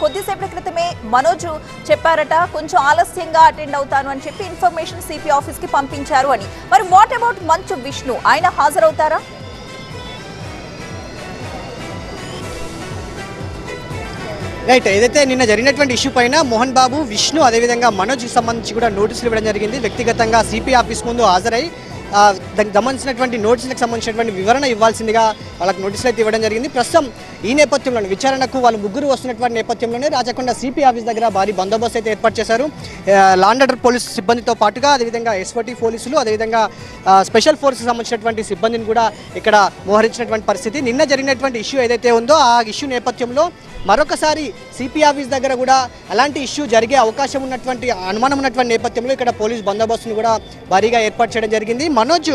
కొద్దిసేపటి క్రితమే మనోజ్ చెప్పారట కొంచెం ఆలస్యంగా అటెండ్ అవుతాను అని చెప్పి ఇన్ఫర్మేషన్ సిపి ఆఫీస్ కి పంపించారు అని. మరి వాట్ అబౌట్ మంచు విష్ణు, ఆయన హాజరవుతారా? రైట్, ఏదైతే నిన్న జరిగినటువంటి ఇష్యూ పైన మోహన్ బాబు, విష్ణు అదేవిధంగా మనోజ్కి సంబంధించి కూడా నోటీసులు ఇవ్వడం జరిగింది. వ్యక్తిగతంగా సిపి ఆఫీస్ ముందు హాజరై దానికి సంబంధించినటువంటి నోటీసులకు సంబంధించినటువంటి వివరణ ఇవ్వాల్సిందిగా వాళ్ళకి నోటీసులు అయితే ఇవ్వడం జరిగింది. ప్రస్తుతం ఈ నేపథ్యంలోనే విచారణకు వాళ్ళు ముగ్గురు వస్తున్నటువంటి నేపథ్యంలోనే రాచకొండ సిపి ఆఫీస్ దగ్గర భారీ బందోబస్తు అయితే ఏర్పాటు చేశారు. లా అండ్ ఆర్డర్ పోలీసు సిబ్బందితో పాటుగా అదేవిధంగా ఎస్ఓటీ పోలీసులు, అదేవిధంగా స్పెషల్ ఫోర్స్కి సంబంధించినటువంటి సిబ్బందిని కూడా ఇక్కడ మోహరించినటువంటి పరిస్థితి. నిన్న జరిగినటువంటి ఇష్యూ ఏదైతే ఉందో ఆ ఇష్యూ నేపథ్యంలో మరొకసారి సిపి ఆఫీస్ దగ్గర కూడా అలాంటి ఇష్యూ జరిగే అవకాశం ఉన్నటువంటి అనుమానం ఉన్నటువంటి నేపథ్యంలో ఇక్కడ పోలీస్ బందోబస్తును కూడా భారీగా ఏర్పాటు చేయడం జరిగింది. మనోజ్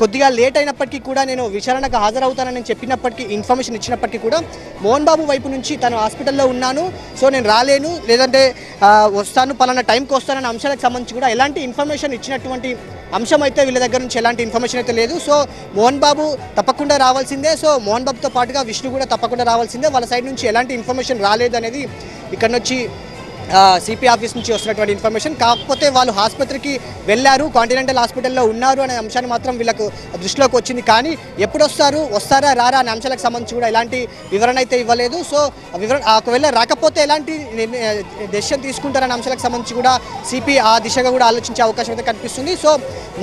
కొద్దిగా లేట్ అయినప్పటికీ కూడా నేను విచారణకు హాజరవుతానని చెప్పినప్పటికీ, ఇన్ఫర్మేషన్ ఇచ్చినప్పటికీ కూడా మోహన్ బాబు వైపు నుంచి తను హాస్పిటల్లో ఉన్నాను, సో నేను రాలేను, లేదంటే వస్తాను, పలానా టైంకి వస్తానన్న అంశాలకు సంబంధించి కూడా ఎలాంటి ఇన్ఫర్మేషన్ ఇచ్చినటువంటి అంశం అయితే వీళ్ళ దగ్గర నుంచి ఎలాంటి ఇన్ఫర్మేషన్ అయితే లేదు. సో మోహన్ బాబు తప్పకుండా రావాల్సిందే, సో మోహన్ బాబుతో పాటుగా విష్ణు కూడా తప్పకుండా రావాల్సిందే. వాళ్ళ సైడ్ నుంచి ఎలాంటి ఇన్ఫర్మేషన్ రాలేదు అనేది ఇక్కడ నుంచి సిపి ఆఫీస్ నుంచి వస్తున్నటువంటి ఇన్ఫర్మేషన్. కాకపోతే వాళ్ళు ఆసుపత్రికి వెళ్ళారు, కాంటినెంటల్ హాస్పిటల్లో ఉన్నారు అనే అంశాన్ని మాత్రం వీళ్ళకు దృష్టిలోకి వచ్చింది. కానీ ఎప్పుడు వస్తారా రారా అనే అంశాలకు సంబంధించి కూడా ఎలాంటి వివరణ అయితే ఇవ్వలేదు. సో ఒకవేళ రాకపోతే ఎలాంటి డెసిషన్ తీసుకుంటారనే అంశాలకు సంబంధించి కూడా సిపి ఆ దిశగా కూడా ఆలోచించే అవకాశం అయితే కనిపిస్తుంది. So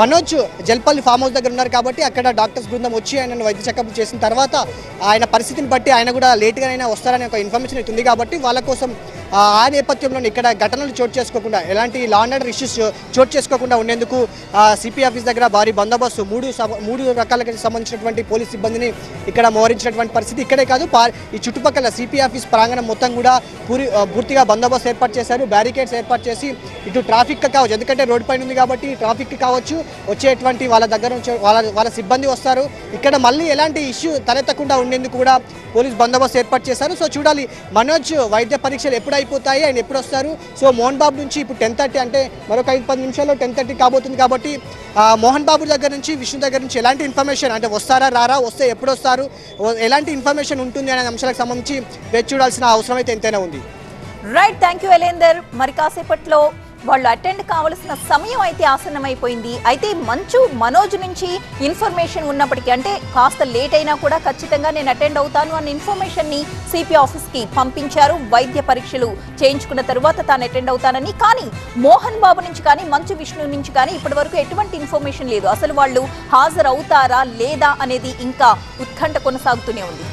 Manoj Jalpally farm house దగ్గర ఉన్నారు కాబట్టి అక్కడ డాక్టర్స్ బృందం వచ్చి ఆయనను వైద్య చెకప్ చేసిన తర్వాత ఆయన పరిస్థితిని బట్టి ఆయన కూడా లేట్గానైనా వస్తారనే ఒక ఇన్ఫర్మేషన్ అయితే ఉంది కాబట్టి వాళ్ళ కోసం ఆ నేపథ్యంలో ఇక్కడ ఘటనలు చోటు చేసుకోకుండా, ఎలాంటి లా అండ్ ఆర్డర్ ఇష్యూస్ చోటు చేసుకోకుండా ఉండేందుకు సిపి ఆఫీస్ దగ్గర భారీ బందోబస్తు మూడు రకాలకు సంబంధించినటువంటి పోలీస్ సిబ్బందిని ఇక్కడ మోహరించినటువంటి పరిస్థితి. ఇక్కడే కాదు, ఈ చుట్టుపక్కల సిపి ఆఫీస్ ప్రాంగణం మొత్తం కూడా పూర్తిగా బందోబస్తు ఏర్పాటు చేశారు. బ్యారికేడ్స్ ఏర్పాటు చేసి ఇటు ట్రాఫిక్ కావచ్చు, ఎందుకంటే రోడ్డు పైన ఉంది కాబట్టి ట్రాఫిక్ కావచ్చు, వచ్చేటువంటి వాళ్ళ దగ్గర నుంచి వాళ్ళ సిబ్బంది వస్తారు. ఇక్కడ మళ్ళీ ఎలాంటి ఇష్యూ తలెత్తకుండా ఉండేందుకు కూడా పోలీస్ బందోబస్తు ఏర్పాటు చేశారు. సో చూడాలి మనోజ్ వైద్య పరీక్షలు ఎప్పుడు అయిపోతాయి, ఆయన ఎప్పుడు వస్తారు. సో మోహన్ బాబు నుంచి ఇప్పుడు 10:30 అంటే మరొక 5-10 నిమిషాల్లో 10:30 కాబోతుంది కాబట్టి మోహన్ బాబు దగ్గర నుంచి, విష్ణు దగ్గర నుంచి ఎలాంటి ఇన్ఫర్మేషన్, అంటే వస్తారా రారా, వస్తే ఎప్పుడు వస్తారు, ఎలాంటి ఇన్ఫర్మేషన్ ఉంటుంది అనే అంశాలకు సంబంధించి వేచి చూడాల్సిన అవసరం అయితే ఎంతైనా ఉంది. Right, thank you Elender. మరి కాసేపట్లో వాళ్ళు అటెండ్ కావాల్సిన సమయం అయితే ఆసన్నమైపోయింది. అయితే మంచు మనోజ్ నుంచి ఇన్ఫర్మేషన్ ఉన్నప్పటికీ, అంటే కాస్త లేట్ అయినా కూడా ఖచ్చితంగా నేను అటెండ్ అవుతాను అన్న ఇన్ఫర్మేషన్ ని సిపి ఆఫీస్ కి పంపించారు. వైద్య పరీక్షలు చేయించుకున్న తరువాత తాను అటెండ్ అవుతానని. కానీ మోహన్ బాబు నుంచి కానీ మంచు విష్ణు నుంచి కానీ ఇప్పటి వరకు ఎటువంటి ఇన్ఫర్మేషన్ లేదు. అసలు వాళ్ళు హాజరవుతారా లేదా అనేది ఇంకా ఉత్కంఠ కొనసాగుతూనే ఉంది.